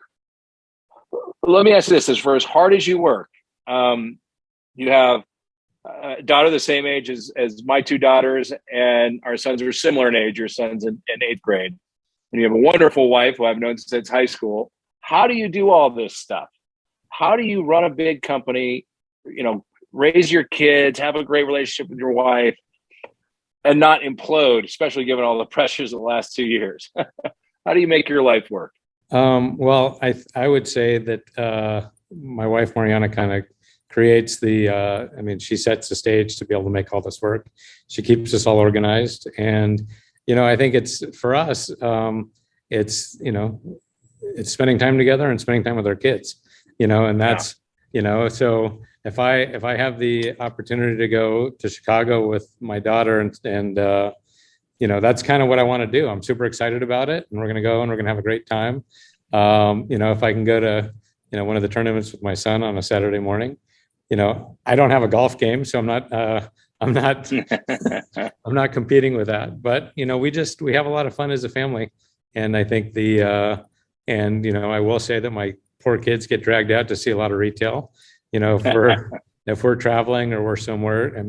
Let me ask you this: as hard as you work, you have a daughter the same age as my 2 daughters, and our sons are similar in age. Your son's in 8th grade. And you have a wonderful wife who I've known since high school. How do you do all this stuff? How do you run a big company, raise your kids, have a great relationship with your wife, and not implode, especially given all the pressures of the last 2 years? How do you make your life work? Well, I would say that my wife, Mariana, kind of creates she sets the stage to be able to make all this work. She keeps us all organized. And, I think it's for us, it's spending time together and spending time with our kids, and that's, so if I have the opportunity to go to Chicago with my daughter and that's kind of what I want to do. I'm super excited about it, and we're going to go and we're going to have a great time. If I can go to, one of the tournaments with my son on a Saturday morning, I don't have a golf game, so I'm not I'm not competing with that, but we have a lot of fun as a family. And I think I will say that my poor kids get dragged out to see a lot of retail. If we're traveling or we're somewhere,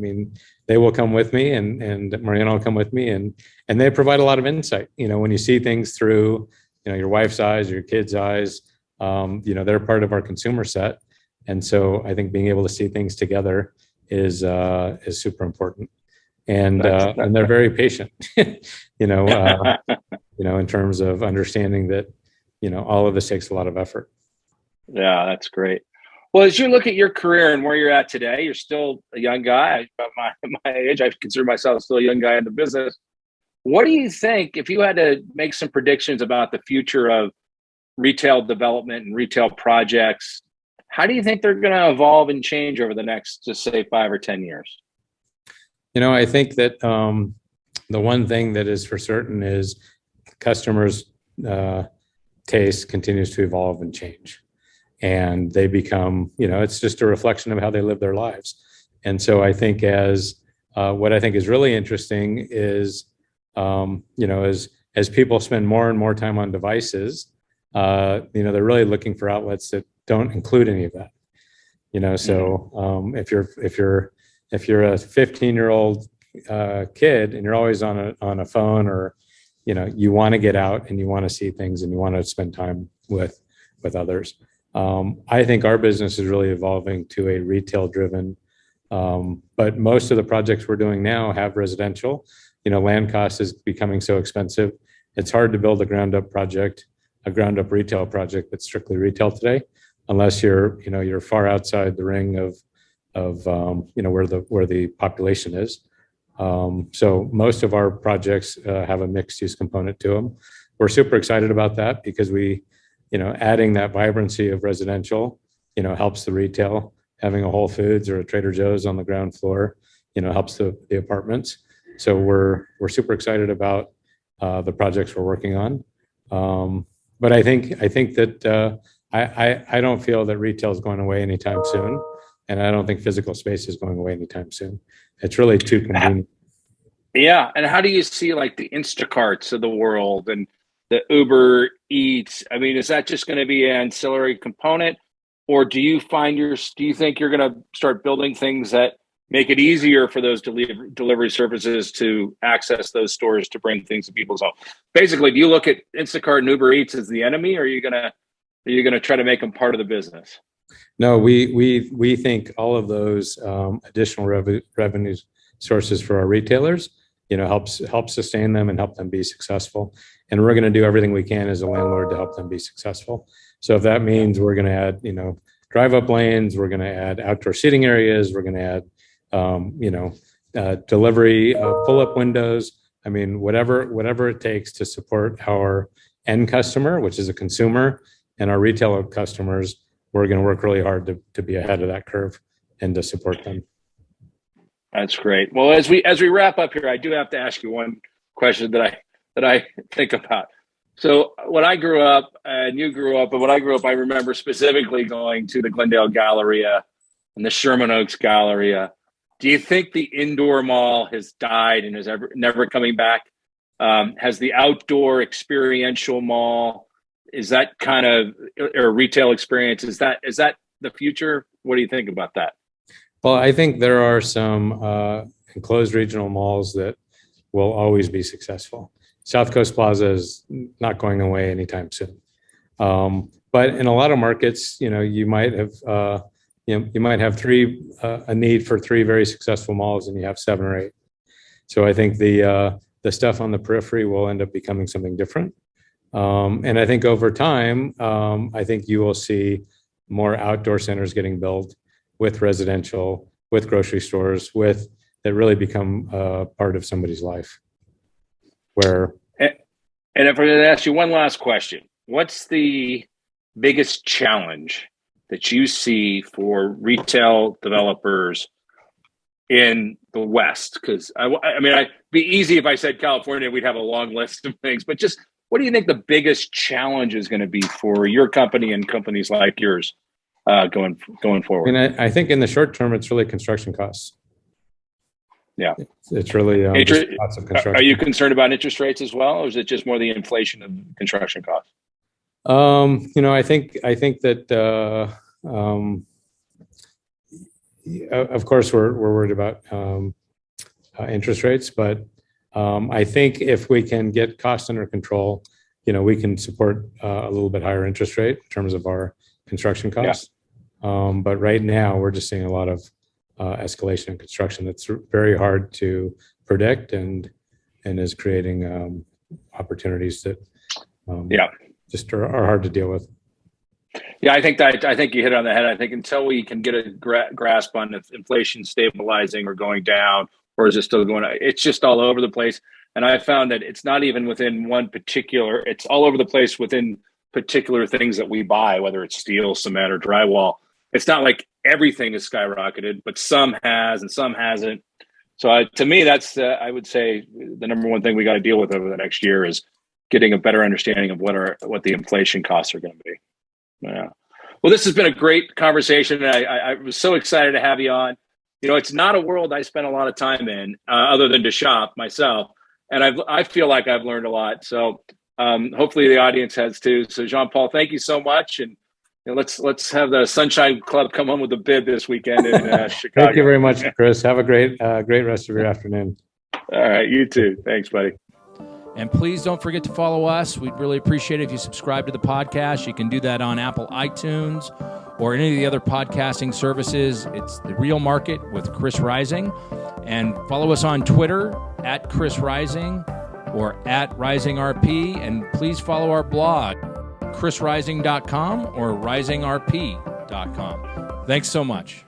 they will come with me, and Mariana will come with me, and they provide a lot of insight. When you see things through, your wife's eyes, or your kids' eyes, they're part of our consumer set. And so I think being able to see things together is super important. And they're very patient, in terms of understanding that, all of this takes a lot of effort. Yeah, that's great. Well, as you look at your career and where you're at today, you're still a young guy. About my age, I consider myself still a young guy in the business. What do you think, if you had to make some predictions about the future of retail development and retail projects, how do you think they're going to evolve and change over the next, just say, 5 or 10 years? I think that the one thing that is for certain is customers' taste continues to evolve and change. And they become, it's just a reflection of how they live their lives. And so I think what I think is really interesting is, as people spend more and more time on devices, they're really looking for outlets that don't include any of that. So if you're a 15-year-old kid and you're always on a phone or you want to get out and you want to see things and you want to spend time with others. I think our business is really evolving to a retail driven, but most of the projects we're doing now have residential. Land cost is becoming so expensive. It's hard to build a ground up retail project that's strictly retail today, unless you're far outside the ring of where the population is. So most of our projects have a mixed use component to them. We're super excited about that because adding that vibrancy of residential, helps the retail. Having a Whole Foods or a Trader Joe's on the ground floor, helps the apartments. So we're super excited about the projects we're working on. But I think that I don't feel that retail is going away anytime soon, and I don't think physical space is going away anytime soon. It's really too convenient. Yeah, and how do you see like the Instacarts of the world and the Uber Eats? I mean, is that just going to be an ancillary component, or do you think you're going to start building things that make it easier for those delivery services to access those stores to bring things to people's home? Basically, do you look at Instacart and Uber Eats as the enemy, or are you gonna try to make them part of the business? No, we think all of those additional revenue sources for our retailers, help sustain them and help them be successful. And we're going to do everything we can as a landlord to help them be successful. So if that means we're going to add, drive-up lanes, we're going to add outdoor seating areas, we're going to add, delivery pull-up windows. I mean, whatever it takes to support our end customer, which is a consumer, and our retail customers, we're going to work really hard to be ahead of that curve and to support them. That's great. Well, as we wrap up here, I do have to ask you one question that I think about. So when I grew up, and you grew up, but when I grew up, I remember specifically going to the Glendale Galleria and the Sherman Oaks Galleria. Do you think the indoor mall has died and is never coming back? Has the outdoor experiential mall, is that kind of, or retail experience, is that the future? What do you think about that? Well, I think there are some enclosed regional malls that will always be successful. South Coast Plaza is not going away anytime soon. But in a lot of markets, you might have a need for 3 very successful malls, and you have 7 or 8. So I think the stuff on the periphery will end up becoming something different. And I think over time, I think you will see more outdoor centers getting built with residential, with grocery stores, that really become part of somebody's life. And if I could ask you one last question, what's the biggest challenge that you see for retail developers in the West? Because I mean, it'd be easy if I said California, we'd have a long list of things, but just what do you think the biggest challenge is going to be for your company and companies like yours going forward? I mean, I think in the short term, it's really construction costs. Yeah, it's really lots of construction. Are you concerned about interest rates as well, or is it just more the inflation of construction costs? I think that of course we're worried about interest rates, but I think if we can get costs under control, we can support a little bit higher interest rate in terms of our construction costs. Yeah. But right now we're just seeing a lot of escalation in construction that's very hard to predict and is creating opportunities that just are hard to deal with. Yeah, I think you hit it on the head. I think until we can get a grasp on if inflation stabilizing or going down, or is it still going on, it's just all over the place. And I found that it's not even within one particular, it's all over the place within particular things that we buy, whether it's steel, cement, or drywall. It's not like everything is skyrocketed, but some has and some hasn't. So to me, that's, I would say, the number one thing we got to deal with over the next year is getting a better understanding of what the inflation costs are going to be. Yeah. Well, this has been a great conversation. I was so excited to have you on. It's not a world I spend a lot of time in, other than to shop myself. And I feel like I've learned a lot. So hopefully the audience has too. So Jean Paul, thank you so much. And let's have the Sunshine Club come on with a bid this weekend in Chicago. Thank you very much, Chris. Have a great rest of your afternoon. All right. You too. Thanks, buddy. And please don't forget to follow us. We'd really appreciate it if you subscribe to the podcast. You can do that on Apple iTunes or any of the other podcasting services. It's The Real Market with Chris Rising. And follow us on Twitter at Chris Rising or at RisingRP. And please follow our blog, chrisrising.com or risingrp.com. Thanks so much.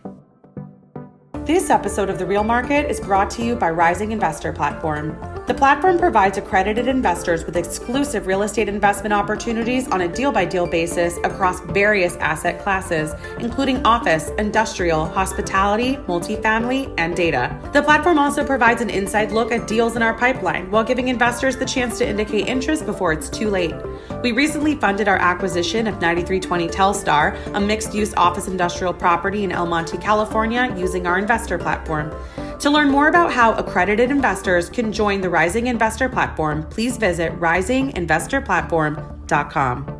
This episode of The Real Market is brought to you by Rising Investor Platform. The platform provides accredited investors with exclusive real estate investment opportunities on a deal-by-deal basis across various asset classes, including office, industrial, hospitality, multifamily, and data. The platform also provides an inside look at deals in our pipeline while giving investors the chance to indicate interest before it's too late. We recently funded our acquisition of 9320 Telstar, a mixed-use office industrial property in El Monte, California, using our investor platform. To learn more about how accredited investors can join the Rising Investor Platform, please visit risinginvestorplatform.com.